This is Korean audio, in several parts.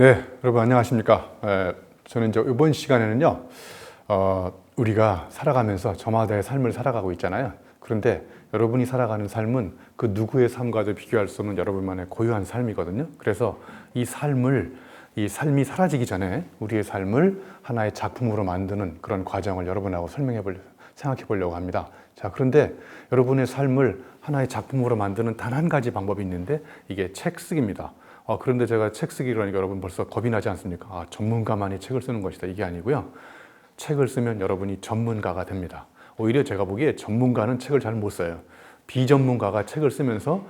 네, 여러분 안녕하십니까? 저는 이제 이번 시간에는요, 우리가 살아가면서 저마다의 삶을 살아가고 있잖아요. 그런데 여러분이 살아가는 삶은 그 누구의 삶과도 비교할 수 없는 여러분만의 고유한 삶이거든요. 그래서 이 삶이 사라지기 전에 우리의 삶을 하나의 작품으로 만드는 그런 과정을 여러분하고 생각해 보려고 합니다. 자, 그런데 여러분의 삶을 하나의 작품으로 만드는 단 한 가지 방법이 있는데 이게 책 쓰기입니다. 그런데 제가 책 쓰기 그러니까 여러분 벌써 겁이 나지 않습니까? 전문가만이 책을 쓰는 것이다. 이게 아니고요. 책을 쓰면 여러분이 전문가가 됩니다. 오히려 제가 보기에 전문가는 책을 잘 못 써요. 비전문가가 책을 쓰면서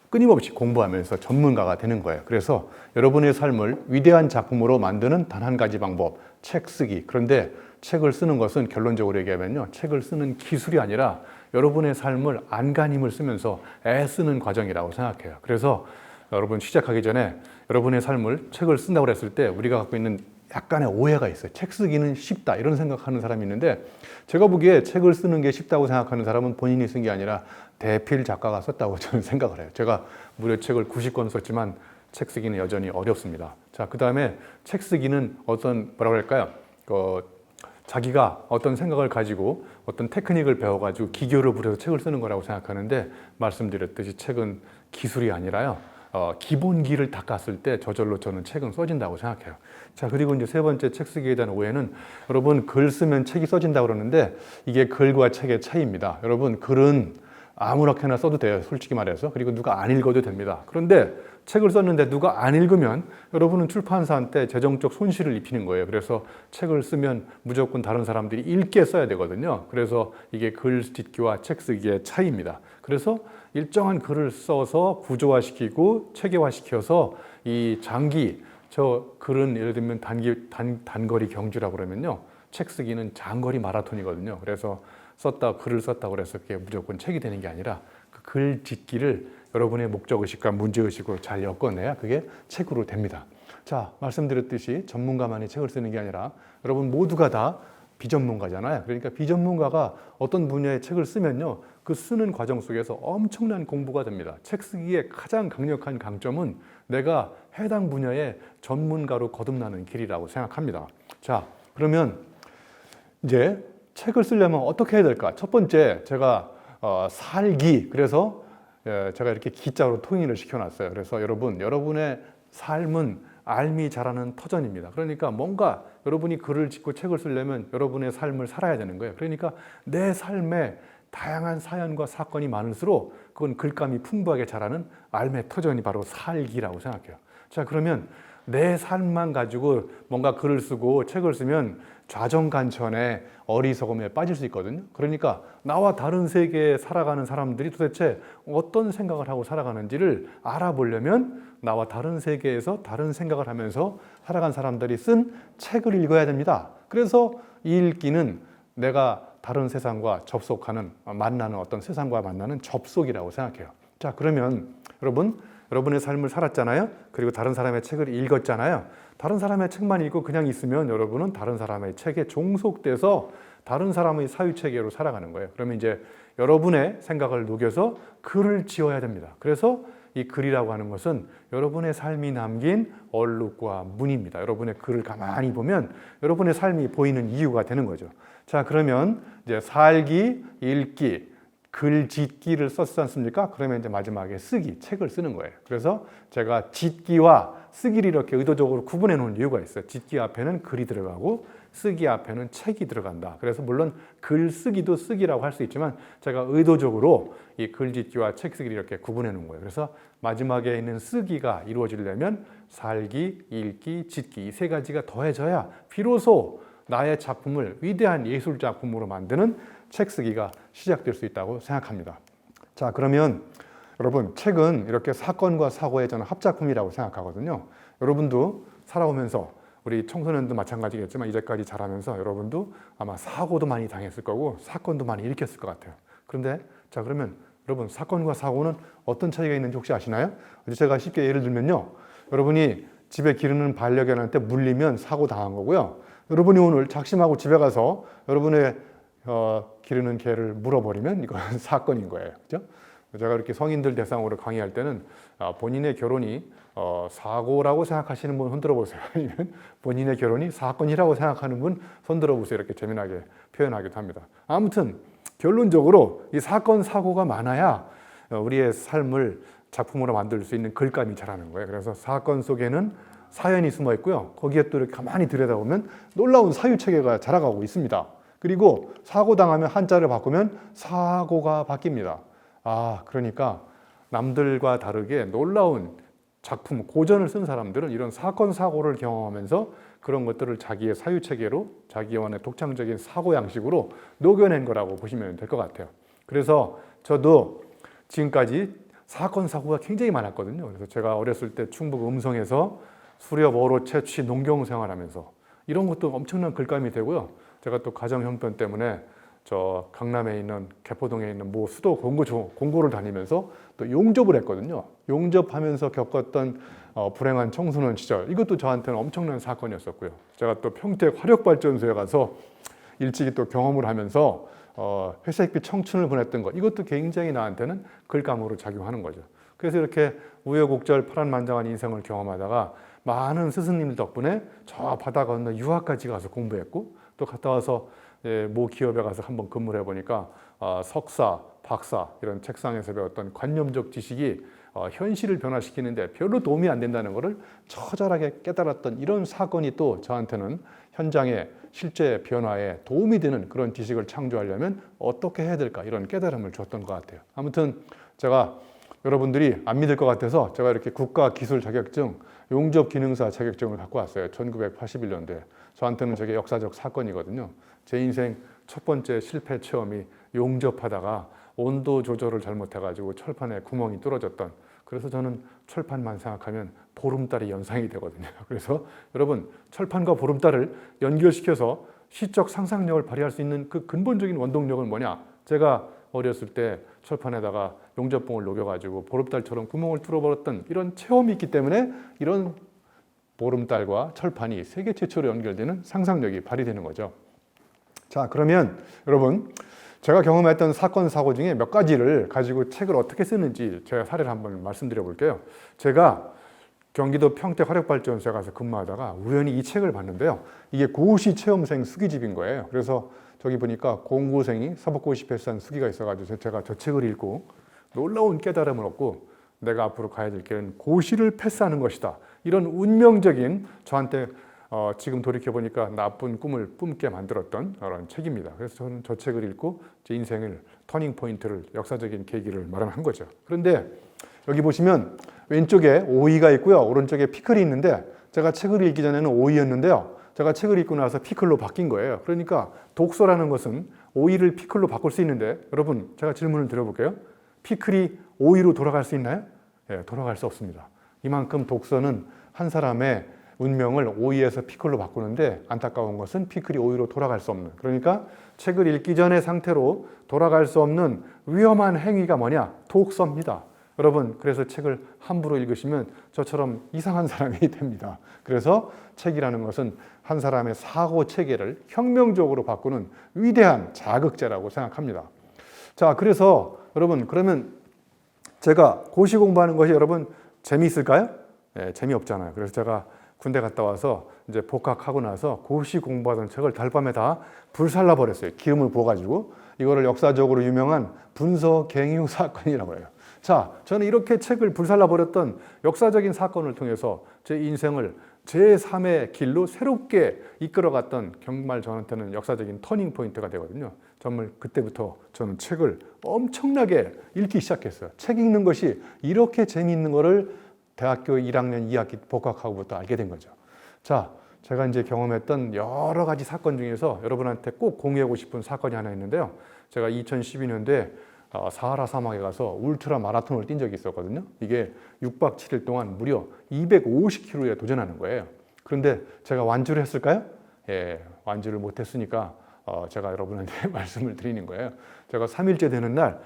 끊임없이 공부하면서 전문가가 되는 거예요. 그래서 여러분의 삶을 위대한 작품으로 만드는 단 한 가지 방법, 책 쓰기. 그런데 책을 쓰는 것은 결론적으로 얘기하면요, 책을 쓰는 기술이 아니라 여러분의 삶을 안간힘을 쓰면서 애쓰는 과정이라고 생각해요. 그래서 여러분 시작하기 전에 여러분의 삶을 책을 쓴다고 했을 때 우리가 갖고 있는 약간의 오해가 있어요. 책 쓰기는 쉽다 이런 생각하는 사람이 있는데, 제가 보기에 책을 쓰는 게 쉽다고 생각하는 사람은 본인이 쓴 게 아니라 대필 작가가 썼다고 저는 생각을 해요. 제가 무려 책을 90권 썼지만 책 쓰기는 여전히 어렵습니다. 자, 그 다음에 책 쓰기는 뭐라고 할까요? 자기가 어떤 생각을 가지고 어떤 테크닉을 배워가지고 기교를 부려서 책을 쓰는 거라고 생각하는데, 말씀드렸듯이 책은 기술이 아니라요, 기본기를 닦았을 때 저절로 저는 책은 써진다고 생각해요. 자, 그리고 이제 세 번째 책 쓰기에 대한 오해는, 여러분 글 쓰면 책이 써진다고 그러는데 이게 글과 책의 차이입니다. 여러분 글은 아무렇게나 써도 돼요, 솔직히 말해서. 그리고 누가 안 읽어도 됩니다. 그런데 책을 썼는데 누가 안 읽으면 여러분은 출판사한테 재정적 손실을 입히는 거예요. 그래서 책을 쓰면 무조건 다른 사람들이 읽게 써야 되거든요. 그래서 이게 글 짓기와 책 쓰기의 차이입니다. 그래서 일정한 글을 써서 구조화시키고 체계화시켜서 이 저 글은 예를 들면 단거리 경주라고 그러면요, 책 쓰기는 장거리 마라톤이거든요. 그래서 글을 썼다고 그래서 그게 무조건 책이 되는 게 아니라 그 글 짓기를 여러분의 목적의식과 문제의식으로 잘 엮어내야 그게 책으로 됩니다. 자, 말씀드렸듯이 전문가만이 책을 쓰는 게 아니라 여러분 모두가 다 비전문가잖아요. 그러니까 비전문가가 어떤 분야의 책을 쓰면요, 그 쓰는 과정 속에서 엄청난 공부가 됩니다. 책 쓰기의 가장 강력한 강점은 내가 해당 분야의 전문가로 거듭나는 길이라고 생각합니다. 자, 그러면 이제 책을 쓰려면 어떻게 해야 될까? 첫 번째, 제가 살기, 그래서 제가 이렇게 기자로 통일을 시켜놨어요. 그래서 여러분의 삶은 알미 잘하는 터전입니다. 그러니까 뭔가 여러분이 글을 짓고 책을 쓰려면 여러분의 삶을 살아야 되는 거예요. 그러니까 내 삶에 다양한 사연과 사건이 많을수록 그건 글감이 풍부하게 자라는 알의 터전이 바로 살기라고 생각해요. 자, 그러면 내 삶만 가지고 뭔가 글을 쓰고 책을 쓰면 좌정간천에 어리석음에 빠질 수 있거든요. 그러니까 나와 다른 세계에 살아가는 사람들이 도대체 어떤 생각을 하고 살아가는지를 알아보려면 나와 다른 세계에서 다른 생각을 하면서 살아간 사람들이 쓴 책을 읽어야 됩니다. 그래서 이 읽기는 내가 다른 세상과 만나는 어떤 세상과 만나는 접속이라고 생각해요. 자, 그러면 여러분의 삶을 살았잖아요. 그리고 다른 사람의 책을 읽었잖아요. 다른 사람의 책만 읽고 그냥 있으면 여러분은 다른 사람의 책에 종속돼서 다른 사람의 사유체계로 살아가는 거예요. 그러면 이제 여러분의 생각을 녹여서 글을 지어야 됩니다. 그래서 이 글이라고 하는 것은 여러분의 삶이 남긴 얼룩과 문입니다. 여러분의 글을 가만히 보면 여러분의 삶이 보이는 이유가 되는 거죠. 자, 그러면 이제 살기, 읽기, 글 짓기를 썼지 않습니까? 그러면 이제 마지막에 쓰기, 책을 쓰는 거예요. 그래서 제가 짓기와 쓰기를 이렇게 의도적으로 구분해 놓은 이유가 있어요. 짓기 앞에는 글이 들어가고 쓰기 앞에는 책이 들어간다. 그래서 물론 글 쓰기도 쓰기라고 할 수 있지만 제가 의도적으로 이 글 짓기와 책 쓰기를 이렇게 구분해 놓은 거예요. 그래서 마지막에 있는 쓰기가 이루어지려면 살기, 읽기, 짓기 이 세 가지가 더해져야 비로소 나의 작품을 위대한 예술 작품으로 만드는 책 쓰기가 시작될 수 있다고 생각합니다. 자, 그러면 여러분 책은 이렇게 사건과 사고의 저는 합작품이라고 생각하거든요. 여러분도 살아오면서, 우리 청소년도 마찬가지겠지만 이제까지 자라면서 여러분도 아마 사고도 많이 당했을 거고 사건도 많이 일으켰을 것 같아요. 그런데 자, 그러면 여러분 사건과 사고는 어떤 차이가 있는지 혹시 아시나요? 제가 쉽게 예를 들면요, 여러분이 집에 기르는 반려견한테 물리면 사고 당한 거고요. 여러분이 오늘 작심하고 집에 가서 여러분의 기르는 개를 물어버리면 이건 사건인 거예요. 그죠? 제가 이렇게 성인들 대상으로 강의할 때는 본인의 결혼이 사고라고 생각하시는 분 손들어 보세요. 아니면 본인의 결혼이 사건이라고 생각하는 분 손들어 보세요. 이렇게 재미나게 표현하기도 합니다. 아무튼 결론적으로 이 사건, 사고가 많아야 우리의 삶을 작품으로 만들 수 있는 글감이 자라는 거예요. 그래서 사건 속에는 사연이 숨어 있고요. 거기에 또 이렇게 가만히 들여다보면 놀라운 사유체계가 자라가고 있습니다. 그리고 사고 당하면 한자를 바꾸면 사고가 바뀝니다. 그러니까 남들과 다르게 놀라운 작품, 고전을 쓴 사람들은 이런 사건, 사고를 경험하면서 그런 것들을 자기의 사유체계로, 자기만의 독창적인 사고 양식으로 녹여낸 거라고 보시면 될 것 같아요. 그래서 저도 지금까지 사건, 사고가 굉장히 많았거든요. 그래서 제가 어렸을 때 충북 음성에서 수렵, 어로, 채취, 농경 생활하면서 이런 것도 엄청난 글감이 되고요. 제가 또 가정 형편 때문에 저 강남에 있는 개포동에 있는 모 수도 공고를 다니면서 또 용접을 했거든요. 용접하면서 겪었던 불행한 청소년 시절, 이것도 저한테는 엄청난 사건이었었고요. 제가 또 평택 화력발전소에 가서 일찍이 또 경험을 하면서 회색빛 청춘을 보냈던 것, 이것도 굉장히 나한테는 글감으로 작용하는 거죠. 그래서 이렇게 우여곡절 파란만장한 인생을 경험하다가 많은 스승님들 덕분에 저 바다 건너 유학까지 가서 공부했고, 또 갔다 와서 모 기업에 가서 한번 근무를 해보니까 석사, 박사 이런 책상에서 배웠던 관념적 지식이 현실을 변화시키는데 별로 도움이 안 된다는 것을 처절하게 깨달았던 이런 사건이 또 저한테는 현장의 실제 변화에 도움이 되는 그런 지식을 창조하려면 어떻게 해야 될까, 이런 깨달음을 줬던 것 같아요. 아무튼 제가 여러분들이 안 믿을 것 같아서 제가 이렇게 국가기술 자격증, 용접기능사 자격증을 갖고 왔어요. 1981년도에. 저한테는 저게 역사적 사건이거든요. 제 인생 첫 번째 실패 체험이 용접하다가 온도 조절을 잘못해가지고 철판에 구멍이 뚫어졌던, 그래서 저는 철판만 생각하면 보름달이 연상이 되거든요. 그래서 여러분, 철판과 보름달을 연결시켜서 시적 상상력을 발휘할 수 있는 그 근본적인 원동력은 뭐냐? 제가 어렸을 때 철판에다가 용접봉을 녹여가지고 보름달처럼 구멍을 뚫어버렸던 이런 체험이 있기 때문에 이런 보름달과 철판이 세계 최초로 연결되는 상상력이 발휘되는 거죠. 자, 그러면 여러분, 제가 경험했던 사건, 사고 중에 몇 가지를 가지고 책을 어떻게 쓰는지 제가 사례를 한번 말씀드려 볼게요. 제가 경기도 평택 화력발전소에 가서 근무하다가 우연히 이 책을 봤는데요. 이게 고시 체험생 수기집인 거예요. 그래서 저기 보니까 공고생이 사법고시 패스한 수기가 있어가지고 제가 저 책을 읽고 놀라운 깨달음을 얻고, 내가 앞으로 가야 될 길은 고시를 패스하는 것이다. 이런 운명적인, 저한테 지금 돌이켜보니까 나쁜 꿈을 꿈게 만들었던 그런 책입니다. 그래서 저는 저 책을 읽고 제 인생을 터닝 포인트를, 역사적인 계기를 마련한 거죠. 그런데 여기 보시면 왼쪽에 오이가 있고요. 오른쪽에 피클이 있는데, 제가 책을 읽기 전에는 오이였는데요. 제가 책을 읽고 나서 피클로 바뀐 거예요. 그러니까 독서라는 것은 오이를 피클로 바꿀 수 있는데, 여러분, 제가 질문을 드려볼게요. 피클이 오이로 돌아갈 수 있나요? 예, 돌아갈 수 없습니다. 이만큼 독서는 한 사람의 운명을 오이에서 피클로 바꾸는데, 안타까운 것은 피클이 오이로 돌아갈 수 없는, 그러니까 책을 읽기 전의 상태로 돌아갈 수 없는 위험한 행위가 뭐냐? 독서입니다. 여러분, 그래서 책을 함부로 읽으시면 저처럼 이상한 사람이 됩니다. 그래서 책이라는 것은 한 사람의 사고 체계를 혁명적으로 바꾸는 위대한 자극제라고 생각합니다. 자, 그래서 여러분, 그러면 제가 고시 공부하는 것이 여러분 재미있을까요? 네, 재미없잖아요. 그래서 제가 군대 갔다 와서 이제 복학하고 나서 고시 공부하던 책을 달밤에 다 불살라 버렸어요. 기름을 부어가지고. 이거를 역사적으로 유명한 분서갱유 사건이라고 해요. 자, 저는 이렇게 책을 불살라 버렸던 역사적인 사건을 통해서 제 인생을 제3의 길로 새롭게 이끌어갔던, 정말 저한테는 역사적인 터닝 포인트가 되거든요. 정말 그때부터 저는 책을 엄청나게 읽기 시작했어요. 책 읽는 것이 이렇게 재미있는 거를 대학교 1학년 2학기 복학하고부터 알게 된 거죠. 자, 제가 이제 경험했던 여러 가지 사건 중에서 여러분한테 꼭 공유하고 싶은 사건이 하나 있는데요. 제가 2012년도에 사하라 사막에 가서 울트라 마라톤을 뛴 적이 있었거든요. 이게 6박 7일 동안 무려 250km에 도전하는 거예요. 그런데 제가 완주를 했을까요? 예, 완주를 못했으니까 제가 여러분한테 말씀을 드리는 거예요. 제가 3일째 되는 날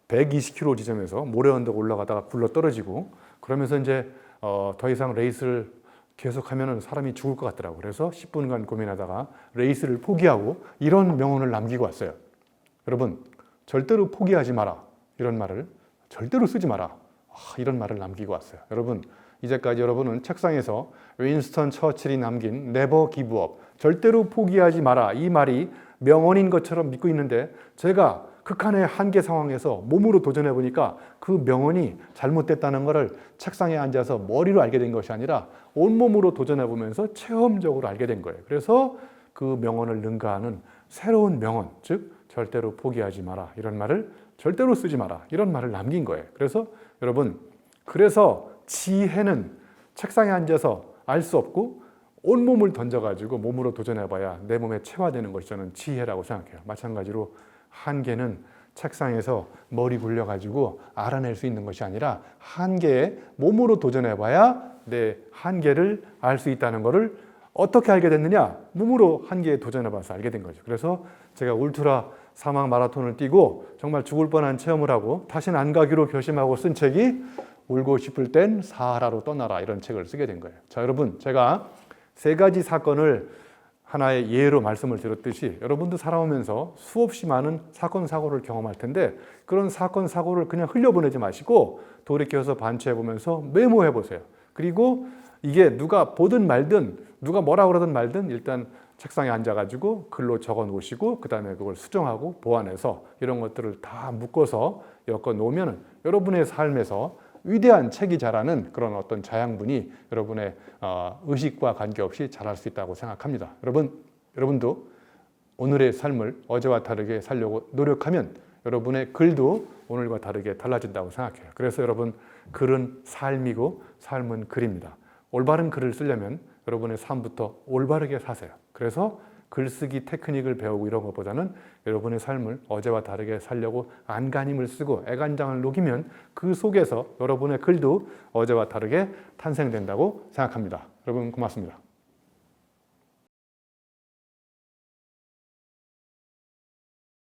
120km 지점에서 모래언덕 올라가다가 굴러 떨어지고, 그러면서 이제 더 이상 레이스를 계속하면 사람이 죽을 것 같더라고요. 그래서 10분간 고민하다가 레이스를 포기하고 이런 명언을 남기고 왔어요. 여러분, 절대로 포기하지 마라. 이런 말을 절대로 쓰지 마라. 이런 말을 남기고 왔어요. 여러분, 이제까지 여러분은 책상에서 윈스턴 처칠이 남긴 Never give up, 절대로 포기하지 마라, 이 말이 명언인 것처럼 믿고 있는데, 제가 극한의 한계 상황에서 몸으로 도전해 보니까 그 명언이 잘못됐다는 것을 책상에 앉아서 머리로 알게 된 것이 아니라 온몸으로 도전해 보면서 체험적으로 알게 된 거예요. 그래서 그 명언을 능가하는 새로운 명언, 즉 절대로 포기하지 마라, 이런 말을 절대로 쓰지 마라, 이런 말을 남긴 거예요. 그래서 여러분, 그래서 지혜는 책상에 앉아서 알 수 없고 온몸을 던져가지고 몸으로 도전해봐야 내 몸에 체화되는 것이 저는 지혜라고 생각해요. 마찬가지로 한계는 책상에서 머리 굴려가지고 알아낼 수 있는 것이 아니라 한계에 몸으로 도전해봐야 내 한계를 알 수 있다는 것을 어떻게 알게 됐느냐? 몸으로 한계에 도전해봐서 알게 된 거죠. 그래서 제가 울트라 사막 마라톤을 뛰고 정말 죽을 뻔한 체험을 하고 다시는 안 가기로 결심하고 쓴 책이 울고 싶을 땐 사하라로 떠나라, 이런 책을 쓰게 된 거예요. 자, 여러분, 제가 3가지 사건을 하나의 예로 말씀을 드렸듯이 여러분도 살아오면서 수없이 많은 사건, 사고를 경험할 텐데 그런 사건, 사고를 그냥 흘려보내지 마시고 돌이켜서 반추해보면서 메모해보세요. 그리고 이게 누가 보든 말든 누가 뭐라 그러든 말든 일단 책상에 앉아가지고 글로 적어 놓으시고 그 다음에 그걸 수정하고 보완해서 이런 것들을 다 묶어서 엮어 놓으면 여러분의 삶에서 위대한 책이 자라는 그런 어떤 자양분이 여러분의 의식과 관계없이 자랄 수 있다고 생각합니다. 여러분도 오늘의 삶을 어제와 다르게 살려고 노력하면 여러분의 글도 오늘과 다르게 달라진다고 생각해요. 그래서 여러분, 글은 삶이고 삶은 글입니다. 올바른 글을 쓰려면 여러분의 삶부터 올바르게 사세요. 그래서 글쓰기 테크닉을 배우고 이런 것보다는 여러분의 삶을 어제와 다르게 살려고 안간힘을 쓰고 애간장을 녹이면 그 속에서 여러분의 글도 어제와 다르게 탄생된다고 생각합니다. 여러분, 고맙습니다.